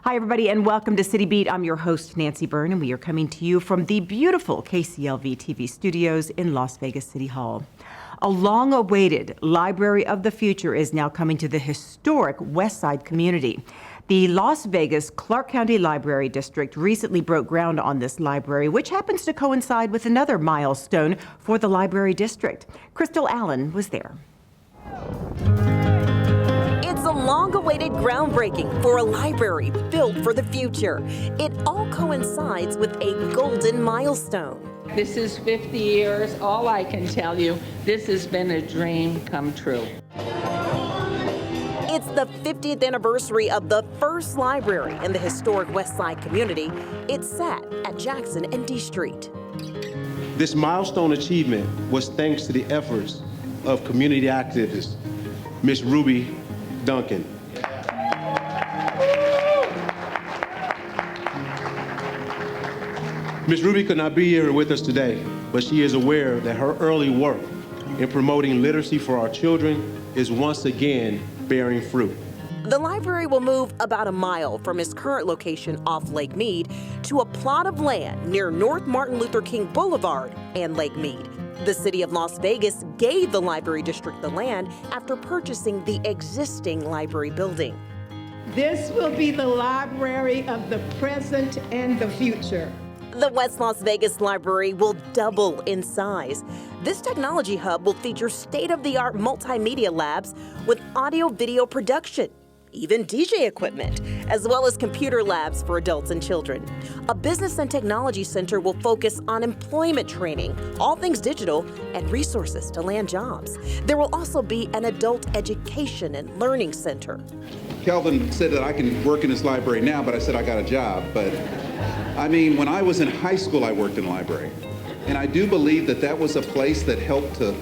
Hi, everybody, and welcome to City Beat. I'm your host, Nancy Byrne, and we are coming to you from the beautiful KCLV TV studios in Las Vegas City Hall. A long-awaited Library of the Future is now coming to the historic West Side community. The Las Vegas Clark County Library District recently broke ground on this library, which happens to coincide with another milestone for the Library District. Crystal Allen was there. It's a long-awaited groundbreaking for a library built for the future. It all coincides with a golden milestone. This is 50 years. All I can tell you, this has been a dream come true. It's the 50th anniversary of the first library in the historic West Side community. It sat at Jackson and D Street. This milestone achievement was thanks to the efforts of community activist, Miss Ruby Duncan. Miss Ruby could not be here with us today, but she is aware that her early work in promoting literacy for our children is once again bearing fruit. The library will move about a mile from its current location off Lake Mead to a plot of land near North Martin Luther King Boulevard and Lake Mead. The city of Las Vegas gave the library district the land after purchasing the existing library building. This will be the library of the present and the future. The West Las Vegas Library will double in size. This technology hub will feature state-of-the-art multimedia labs with audio-video production, even DJ equipment, as well as computer labs for adults and children. A business and technology center will focus on employment training, all things digital, and resources to land jobs. There will also be an adult education and learning center. Kelvin said that I can work in this library now, but I said I got a job. But I mean, when I was in high school, I worked in a library. And I do believe that that was a place that helped to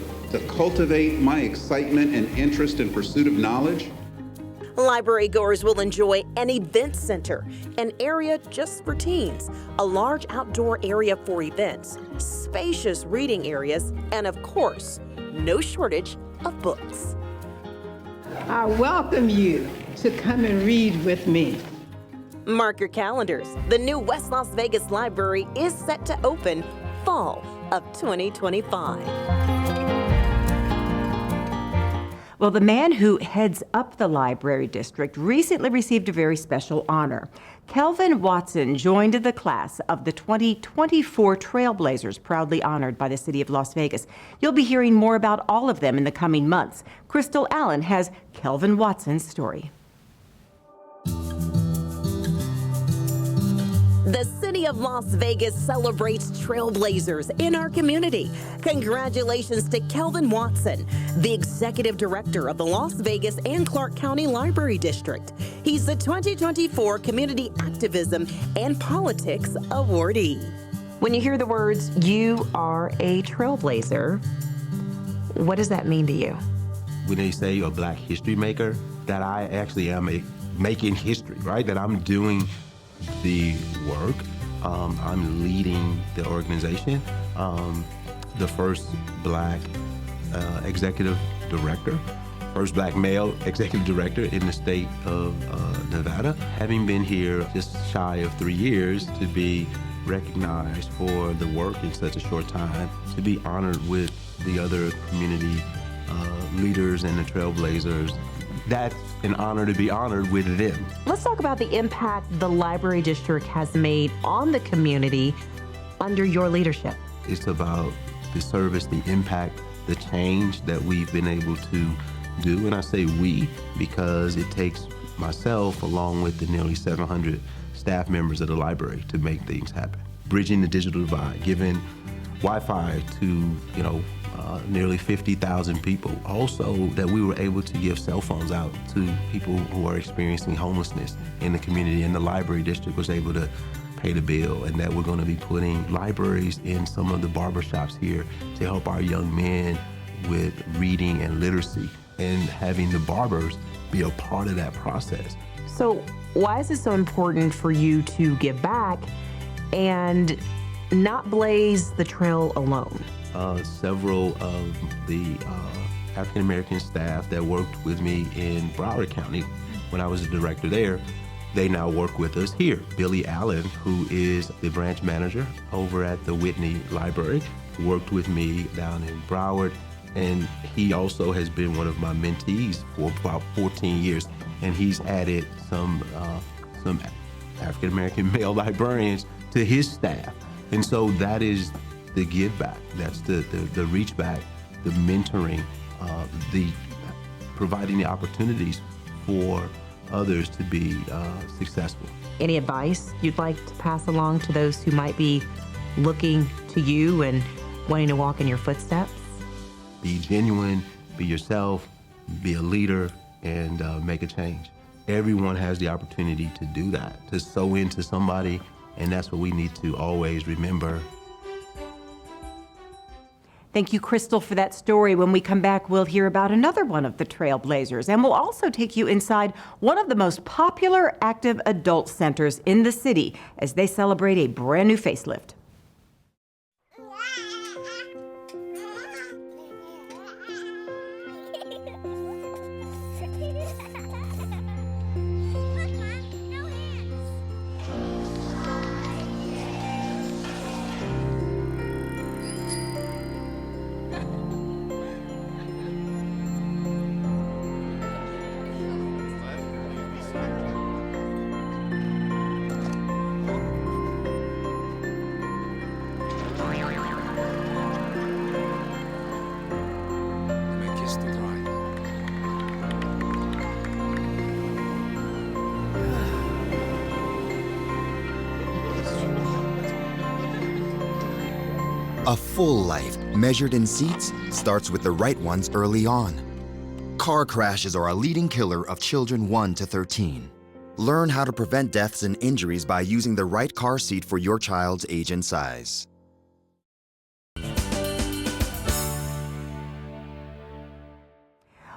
cultivate my excitement and interest in pursuit of knowledge. Library goers will enjoy an event center, an area just for teens, a large outdoor area for events, spacious reading areas, and of course, no shortage of books. I welcome you to come and read with me. Mark your calendars. The new West Las Vegas Library is set to open fall of 2025. Well, the man who heads up the library district recently received a very special honor. Kelvin Watson joined the class of the 2024 Trailblazers, proudly honored by the city of Las Vegas. You'll be hearing more about all of them in the coming months. Crystal Allen has Kelvin Watson's story. The city of Las Vegas celebrates trailblazers in our community. Congratulations to Kelvin Watson, the executive director of the Las Vegas and Clark County Library District. He's the 2024 Community Activism and Politics awardee. When you hear the words, "You are a trailblazer," what does that mean to you? When they say you're a Black history maker, that I actually am making history, right? That I'm doing the work. I'm leading the organization. The first Black executive director, first Black male executive director in the state of Nevada. Having been here just shy of 3 years, to be recognized for the work in such a short time, to be honored with the other community leaders and the trailblazers, that's an honor to be honored with them. Let's talk about the impact the library district has made on the community under your leadership. It's about the service, the impact, the change that we've been able to do. And I say we because it takes myself along with the nearly 700 staff members of the library to make things happen. Bridging the digital divide, giving Wi-Fi to, nearly 50,000 people. Also, that we were able to give cell phones out to people who are experiencing homelessness in the community, and the library district was able to pay the bill, and that we're going to be putting libraries in some of the barbershops here to help our young men with reading and literacy, and having the barbers be a part of that process. So why is it so important for you to give back and not blaze the trail alone? Several of the African-American staff that worked with me in Broward County when I was a director there they now work with us here. Billy Allen, who is the branch manager over at the Whitney Library, worked with me down in Broward, and he also has been one of my mentees for about 14 years, and he's added some African-American male librarians to his staff. And so that is the give back, that's the reach back, the mentoring, the providing the opportunities for others to be successful. Any advice you'd like to pass along to those who might be looking to you and wanting to walk in your footsteps? Be genuine, be yourself, be a leader, and make a change. Everyone has the opportunity to do that, to sow into somebody, and that's what we need to always remember. Thank you, Crystal, for that story. When we come back, we'll hear about another one of the Trailblazers, and we'll also take you inside one of the most popular active adult centers in the city as they celebrate a brand new facelift. A full life measured in seats starts with the right ones early on. Car crashes are a leading killer of children 1 to 13. Learn how to prevent deaths and injuries by using the right car seat for your child's age and size.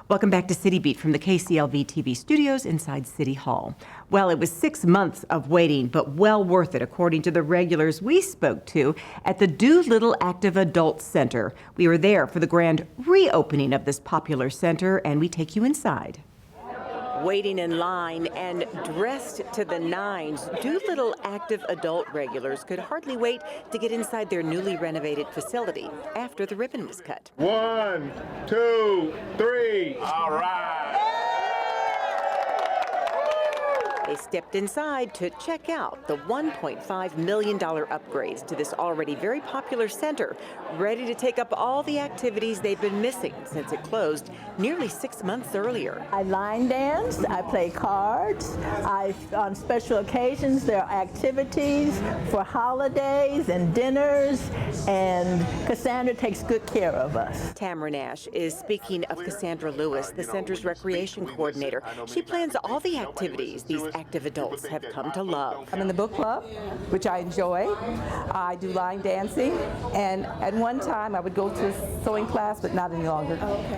Welcome back to City Beat from the KCLV TV studios inside City Hall. Well, it was 6 months of waiting, but well worth it, according to the regulars we spoke to at the Doolittle Active Adult Center. We were there for the grand reopening of this popular center, and we take you inside. Waiting in line and dressed to the nines, Doolittle Active Adult regulars could hardly wait to get inside their newly renovated facility after the ribbon was cut. 1, 2, 3. All right. They stepped inside to check out the $1.5 million upgrades to this already very popular center, ready to take up all the activities they've been missing since it closed nearly 6 months earlier. I line dance, I play cards, on special occasions there are activities for holidays and dinners, and Cassandra takes good care of us. Tamara Nash is speaking of Cassandra Lewis, the center's recreation coordinator. She plans all the activities these active adults have come to love. I'm in the book club, which I enjoy. I do line dancing, and at one time I would go to a sewing class, but not any longer.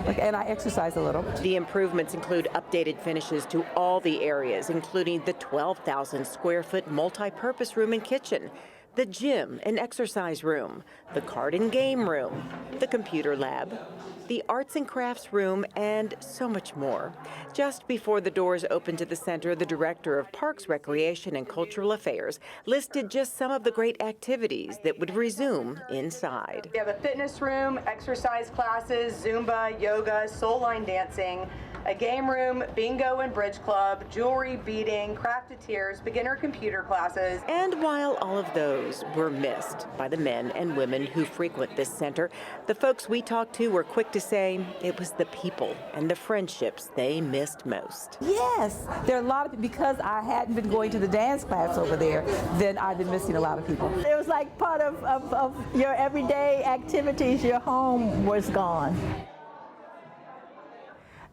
Okay. And I exercise a little. The improvements include updated finishes to all the areas, including the 12,000 square foot multi-purpose room and kitchen, the gym and exercise room, the card and game room, the computer lab, the arts and crafts room, and so much more. Just before the doors opened to the center, the director of Parks, Recreation, and Cultural Affairs listed just some of the great activities that would resume inside. We have a fitness room, exercise classes, Zumba, yoga, soul line dancing, a game room, bingo and bridge club, jewelry, beading, crafteteers, beginner computer classes. And while all of those were missed by the men and women who frequent this center, the folks we talked to were quick to say it was the people and the friendships they missed most. Yes, there are a lot of, because I hadn't been going to the dance class over there, then I've been missing a lot of people. It was like part of your everyday activities, your home was gone.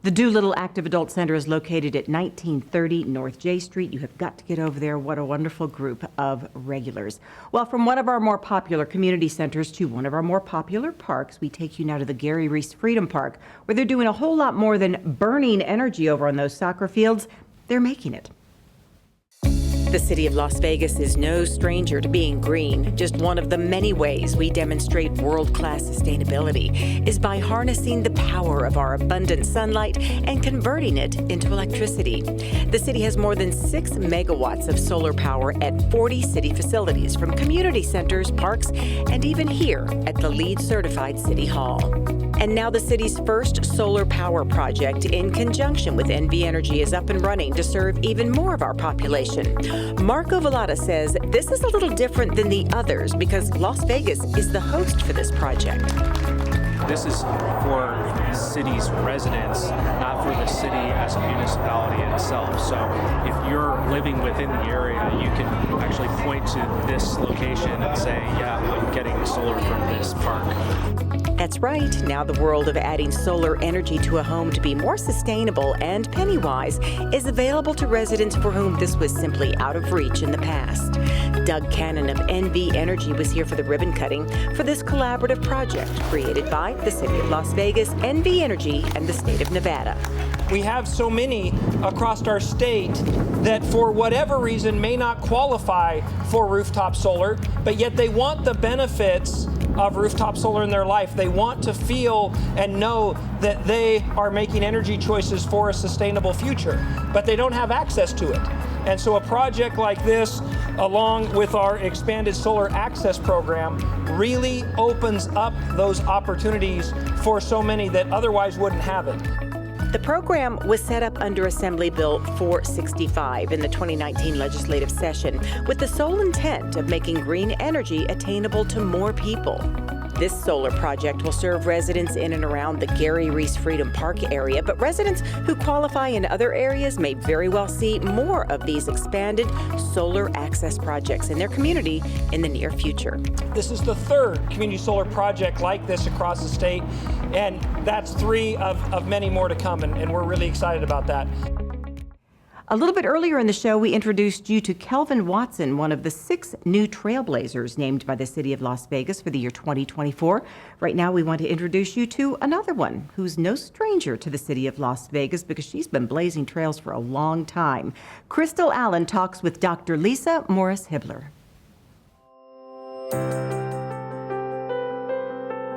The Doolittle Active Adult Center is located at 1930 North J Street. You have got to get over there. What a wonderful group of regulars. Well, from one of our more popular community centers to one of our more popular parks, we take you now to the Gary Reese Freedom Park, where they're doing a whole lot more than burning energy over on those soccer fields. They're making it. The city of Las Vegas is no stranger to being green. Just one of the many ways we demonstrate world-class sustainability is by harnessing the power of our abundant sunlight and converting it into electricity. The city has more than 6 megawatts of solar power at 40 city facilities, from community centers, parks, and even here at the LEED certified City Hall. And now the city's first solar power project in conjunction with NV Energy is up and running to serve even more of our population. Marco Velada says this is a little different than the others because Las Vegas is the host for this project. This is for the city's residents, not for the city as a municipality itself. So if you're living within the area, you can actually point to this location and say, yeah, I'm getting solar from this park. That's right. Now the world of adding solar energy to a home to be more sustainable and penny-wise is available to residents for whom this was simply out of reach in the past. Doug Cannon of NV Energy was here for the ribbon cutting for this collaborative project created by the City of Las Vegas, NV Energy, and the state of Nevada. We have so many across our state that for whatever reason may not qualify for rooftop solar, but yet they want the benefits of rooftop solar in their life. They want to feel and know that they are making energy choices for a sustainable future, but they don't have access to it. And so a project like this, along with our expanded solar access program, really opens up those opportunities for so many that otherwise wouldn't have it. The program was set up under Assembly Bill 465 in the 2019 legislative session with the sole intent of making green energy attainable to more people. This solar project will serve residents in and around the Gary Reese Freedom Park area, but residents who qualify in other areas may very well see more of these expanded solar access projects in their community in the near future. This is the third community solar project like this across the state, and that's 3 of many more to come, and we're really excited about that. A little bit earlier in the show, we introduced you to Kelvin Watson, one of the 6 new trailblazers named by the City of Las Vegas for the year 2024. Right now, we want to introduce you to another one who's no stranger to the City of Las Vegas because she's been blazing trails for a long time. Crystal Allen talks with Dr. Lisa Morris-Hibbler.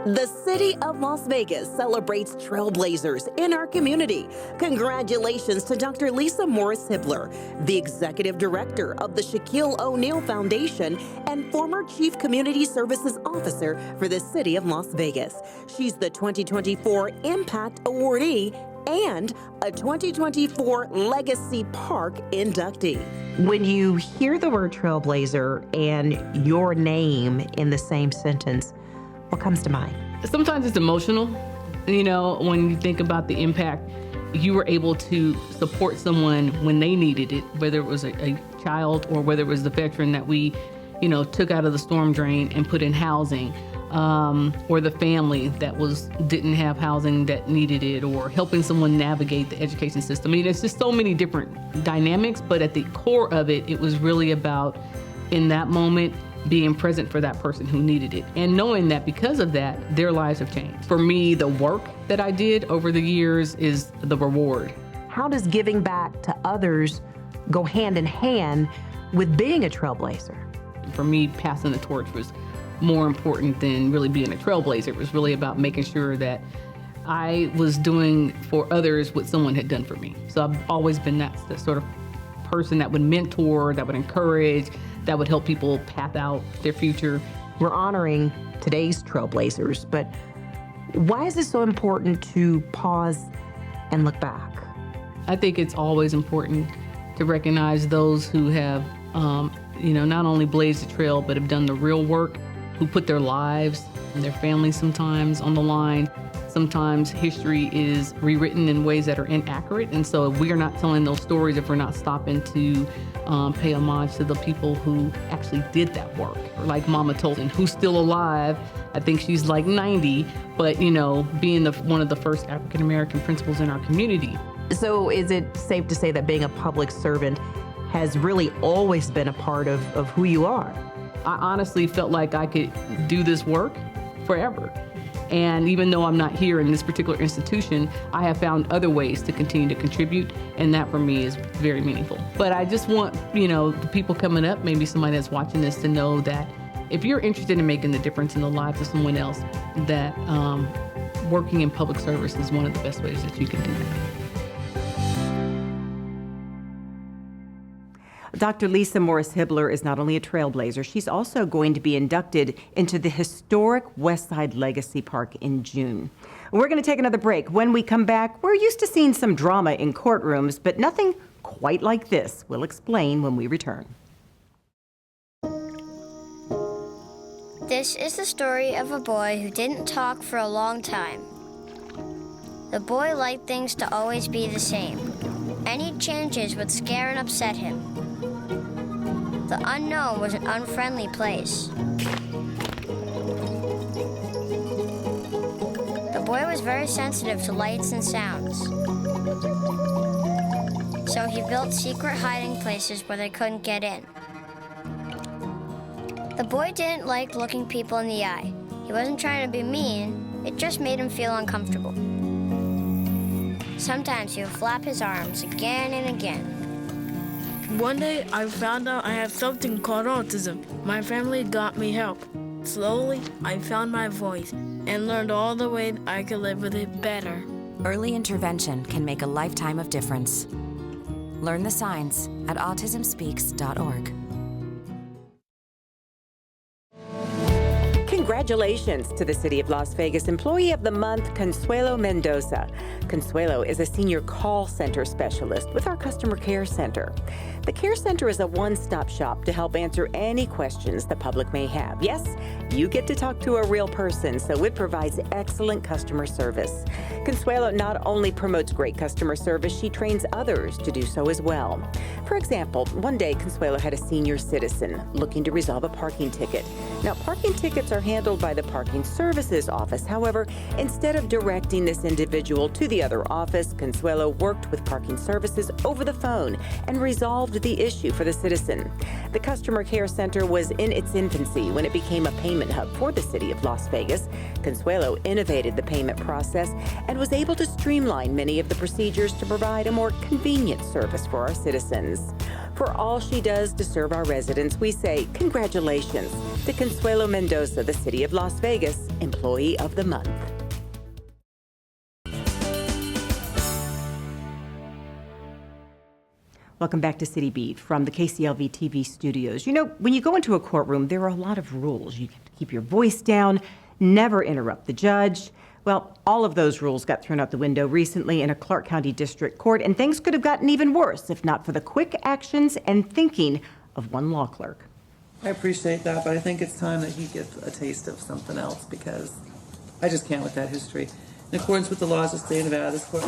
The City of Las Vegas celebrates trailblazers in our community. Congratulations to Dr. Lisa Morris-Hibbler, the Executive Director of the Shaquille O'Neal Foundation and former Chief Community Services Officer for the City of Las Vegas. She's the 2024 Impact Awardee and a 2024 Legacy Park inductee. When you hear the word trailblazer and your name in the same sentence, what comes to mind? Sometimes it's emotional. You know, when you think about the impact, you were able to support someone when they needed it, whether it was a child or whether it was the veteran that we, took out of the storm drain and put in housing, or the family that didn't have housing that needed it, or helping someone navigate the education system. I mean, it's just so many different dynamics, but at the core of it, it was really about, in that moment, being present for that person who needed it and knowing that because of that, their lives have changed. For me, the work that I did over the years is the reward. How does giving back to others go hand in hand with being a trailblazer? For me, passing the torch was more important than really being a trailblazer. It was really about making sure that I was doing for others what someone had done for me. So I've always been that sort of person that would mentor, that would encourage, that would help people path out their future. We're honoring today's trailblazers, but why is it so important to pause and look back? I think it's always important to recognize those who have, not only blazed the trail, but have done the real work, who put their lives and their families sometimes on the line. Sometimes history is rewritten in ways that are inaccurate, and so we are not telling those stories if we're not stopping to pay homage to the people who actually did that work. Like Mama Tolton, who's still alive. I think she's like 90, but being one of the first African-American principals in our community. So is it safe to say that being a public servant has really always been a part of who you are? I honestly felt like I could do this work forever. And even though I'm not here in this particular institution, I have found other ways to continue to contribute, and that for me is very meaningful. But I just want, the people coming up, maybe somebody that's watching this, to know that if you're interested in making the difference in the lives of someone else, that working in public service is one of the best ways that you can do that. Dr. Lisa Morris Hibbler is not only a trailblazer, she's also going to be inducted into the historic Westside Legacy Park in June. We're going to take another break. When we come back, we're used to seeing some drama in courtrooms, but nothing quite like this. We'll explain when we return. This is the story of a boy who didn't talk for a long time. The boy liked things to always be the same. Any changes would scare and upset him. The unknown was an unfriendly place. The boy was very sensitive to lights and sounds. So he built secret hiding places where they couldn't get in. The boy didn't like looking people in the eye. He wasn't trying to be mean, it just made him feel uncomfortable. Sometimes he would flap his arms again and again. One day, I found out I have something called autism. My family got me help. Slowly, I found my voice and learned all the ways I could live with it better. Early intervention can make a lifetime of difference. Learn the signs at autismspeaks.org. Congratulations to the City of Las Vegas Employee of the Month, Consuelo Mendoza. Consuelo is a senior call center specialist with our Customer Care Center. The Care Center is a one-stop shop to help answer any questions the public may have. Yes, you get to talk to a real person, so it provides excellent customer service. Consuelo not only promotes great customer service, she trains others to do so as well. For example, one day Consuelo had a senior citizen looking to resolve a parking ticket. Now, parking tickets are handled by the Parking Services Office. However, instead of directing this individual to the other office, Consuelo worked with Parking Services over the phone and resolved the issue for the citizen. The Customer Care Center was in its infancy when it became a payment hub for the City of Las Vegas. Consuelo innovated the payment process and was able to streamline many of the procedures to provide a more convenient service for our citizens. For all she does to serve our residents, we say congratulations to Consuelo Mendoza, the City of Las Vegas Employee of the Month. Welcome back to City Beat from the KCLV TV studios. You know, when you go into a courtroom, there are a lot of rules. You have to keep your voice down, never interrupt the judge. Well, all of those rules got thrown out the window recently in a Clark County District Court, and things could have gotten even worse if not for the quick actions and thinking of one law clerk. I appreciate that, but I think it's time that he gets a taste of something else because I just can't with that history. In accordance with the laws of the state of Nevada, this court...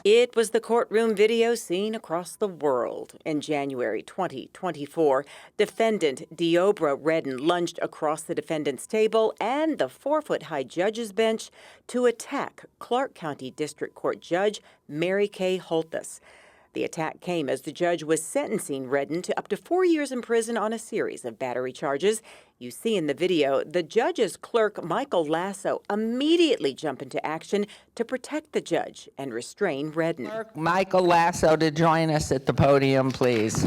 It was the courtroom video seen across the world. In January 2024, defendant Deobra Redden lunged across the defendant's table and the 4-foot-high judge's bench to attack Clark County District Court Judge Mary Kay Holthus. The attack came as the judge was sentencing Redden to up to 4 years in prison on a series of battery charges. You see in the video, the judge's clerk, Michael Lasso, immediately jumped into action to protect the judge and restrain Redden. Clerk Michael Lasso to join us at the podium, please.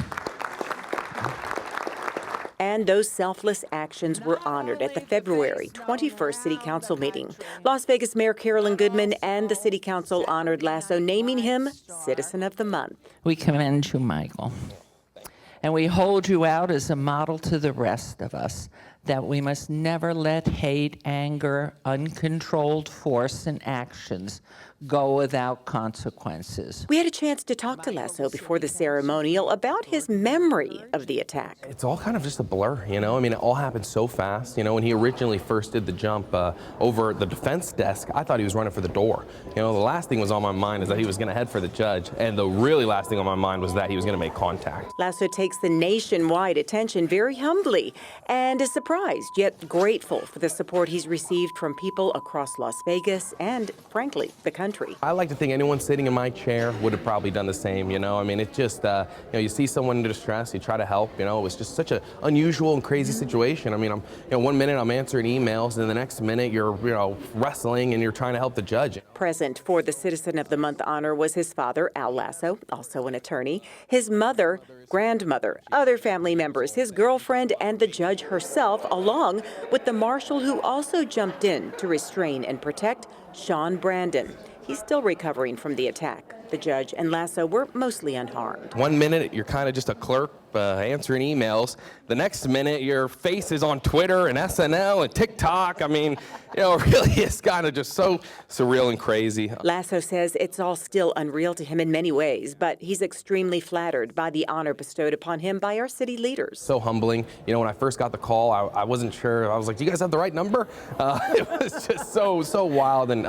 And those selfless actions were honored at the February 21st City Council meeting. Las Vegas Mayor Carolyn Goodman and the City Council honored Lasso, naming him Citizen of the Month. We commend you, Michael. And we hold you out as a model to the rest of us that we must never let hate, anger, uncontrolled force, and actions go without consequences. We had a chance to talk to Lasso before the ceremonial about his memory of the attack. It's all kind of just a blur, you know? I mean, it all happened so fast. You know, when he originally first did the jump over the defense desk, I thought he was running for the door. You know, the last thing was on my mind is that he was going to head for the judge, and the really last thing on my mind was that he was going to make contact. Lasso takes the nationwide attention very humbly and is surprised surprised yet grateful for the support he's received from people across Las Vegas and, frankly, the country. I like to think anyone sitting in my chair would have probably done the same, you know? I mean, it's just, you see someone in distress, you try to help, you know? It was just such an unusual and crazy situation. I mean, one minute I'm answering emails, and the next minute you're, wrestling and you're trying to help the judge. Present for the Citizen of the Month honor was his father, Al Lasso, also an attorney, his mother, grandmother, other family members, his girlfriend, and the judge herself, along with the marshal who also jumped in to restrain and protect, Sean Brandon. He's still recovering from the attack. The judge and Lasso were mostly unharmed. 1 minute you're kind of just a clerk answering emails. The next minute your face is on Twitter and SNL and TikTok. I mean, really it's kind of just so surreal and crazy. Lasso says it's all still unreal to him in many ways, but he's extremely flattered by the honor bestowed upon him by our city leaders. So humbling. When I first got the call, I wasn't sure. I was like, do you guys have the right number? It was just so wild. And,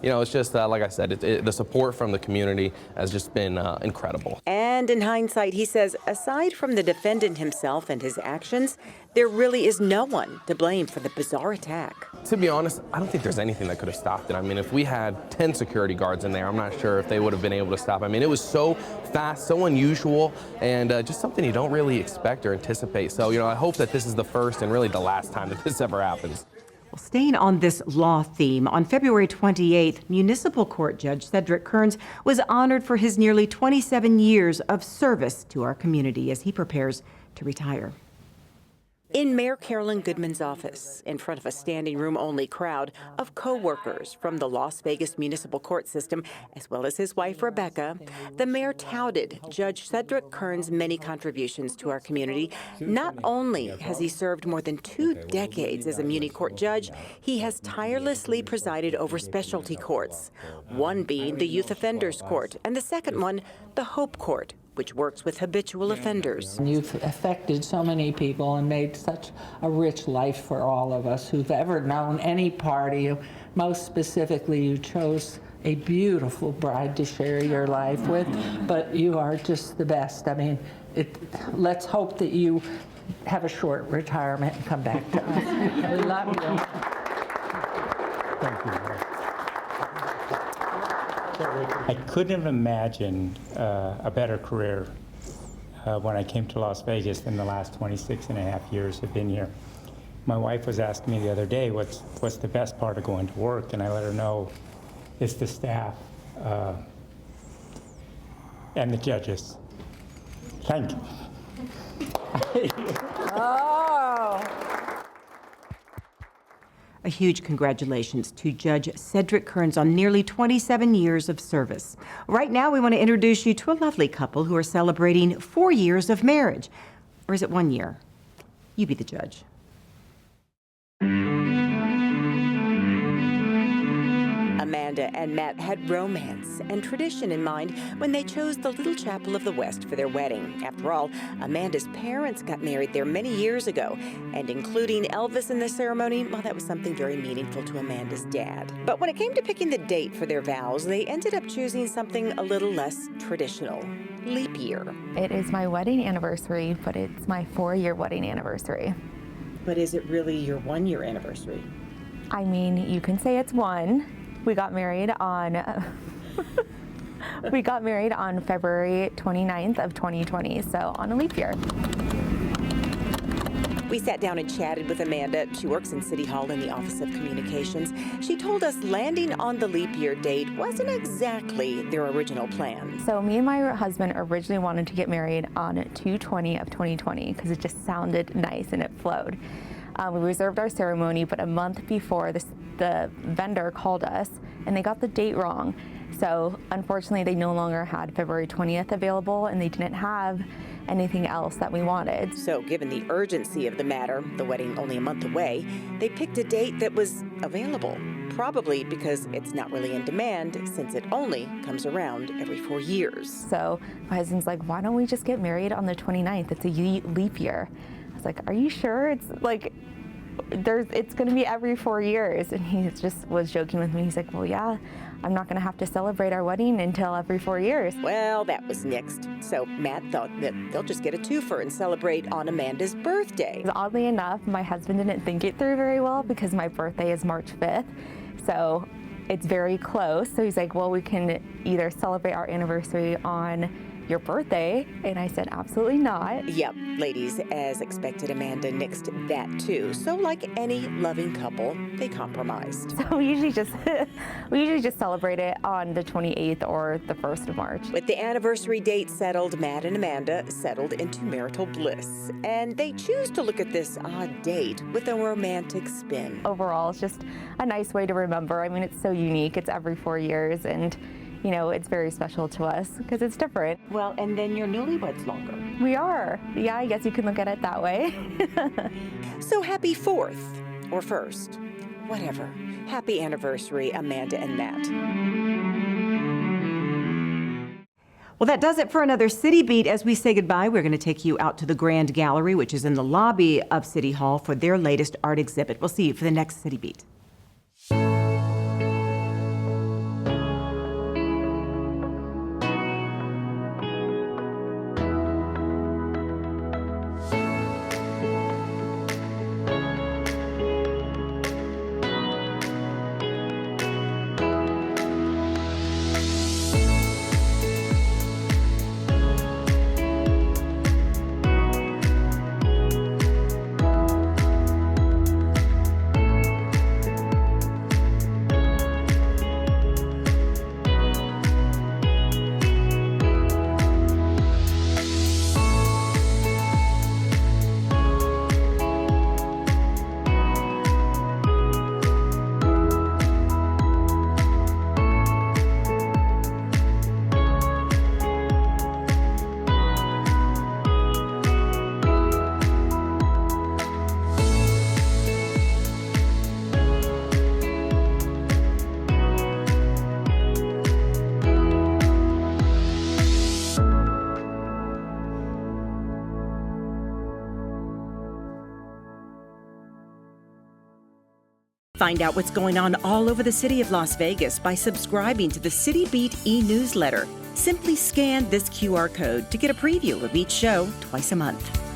it's just, like I said, the support from the community has just been incredible. And in hindsight, he says, aside from the defendant himself and his actions, there really is no one to blame for the bizarre attack. To be honest, I don't think there's anything that could have stopped it. I mean, if we had 10 security guards in there, I'm not sure if they would have been able to stop. I mean, it was so fast, so unusual, and just something you don't really expect or anticipate. So, I hope that this is the first and really the last time that this ever happens. Well, staying on this law theme, on February 28th, Municipal Court Judge Cedric Kearns was honored for his nearly 27 years of service to our community as he prepares to retire. In Mayor Carolyn Goodman's office, in front of a standing room only crowd of co-workers from the Las Vegas Municipal Court system, as well as his wife Rebecca, the mayor touted Judge Cedric Kearns' many contributions to our community. Not only has he served more than 2 decades as a Muni Court judge, he has tirelessly presided over specialty courts, one being the Youth Offenders Court, and the second one, the Hope Court, which works with habitual offenders. You've affected so many people and made such a rich life for all of us who've ever known any party. Most specifically, you chose a beautiful bride to share your life with, but you are just the best. I mean, let's hope that you have a short retirement and come back to us. We love you. Thank you. I couldn't have imagined a better career when I came to Las Vegas than the last 26 and a half years I've been here. My wife was asking me the other day, what's the best part of going to work? And I let her know it's the staff and the judges. Thank you. A huge congratulations to Judge Cedric Kearns on nearly 27 years of service. Right now, we want to introduce you to a lovely couple who are celebrating 4 years of marriage. Or is it 1 year? You be the judge. Amanda and Matt had romance and tradition in mind when they chose the Little Chapel of the West for their wedding. After all, Amanda's parents got married there many years ago, and including Elvis in the ceremony, well, that was something very meaningful to Amanda's dad. But when it came to picking the date for their vows, they ended up choosing something a little less traditional: leap year. It is my wedding anniversary, but it's my 4-year wedding anniversary. But is it really your 1-year anniversary? I mean, you can say it's 1. We got married on February 29th of 2020, so on a leap year. We sat down and chatted with Amanda. She works in City Hall in the Office of Communications. She told us landing on the leap year date wasn't exactly their original plan. So me and my husband originally wanted to get married on 2/20 of 2020 because it just sounded nice and it flowed. We reserved our ceremony, but a month before the vendor called us and they got the date wrong. So unfortunately, they no longer had February 20th available and they didn't have anything else that we wanted. So given the urgency of the matter, the wedding only a month away, they picked a date that was available. Probably because it's not really in demand since it only comes around every 4 years. So my husband's like, why don't we just get married on the 29th? It's a leap year. I was like, are you sure? It's like, it's going to be every 4 years. And he just was joking with me. He's like, well, yeah, I'm not going to have to celebrate our wedding until every 4 years. Well, that was next. So Matt thought that they'll just get a twofer and celebrate on Amanda's birthday. Oddly enough, my husband didn't think it through very well because my birthday is March 5th. So it's very close. So he's like, well, we can either celebrate our anniversary on your birthday, and I said absolutely not. Yep, ladies, as expected, Amanda nixed that too. So like any loving couple, they compromised. So we usually just celebrate it on the 28th or the 1st of March. With the anniversary date settled, Matt and Amanda settled into marital bliss, and they choose to look at this odd date with a romantic spin. Overall, it's just a nice way to remember. I mean, it's so unique. It's every 4 years, and you know, it's very special to us because it's different. Well, and then you're newlyweds longer. We are. Yeah, I guess you can look at it that way. So happy 4th or 1st, whatever. Happy anniversary, Amanda and Matt. Well, that does it for another City Beat. As we say goodbye, we're going to take you out to the Grand Gallery, which is in the lobby of City Hall, for their latest art exhibit. We'll see you for the next City Beat. Find out what's going on all over the city of Las Vegas by subscribing to the City Beat e-newsletter. Simply scan this QR code to get a preview of each show twice a month.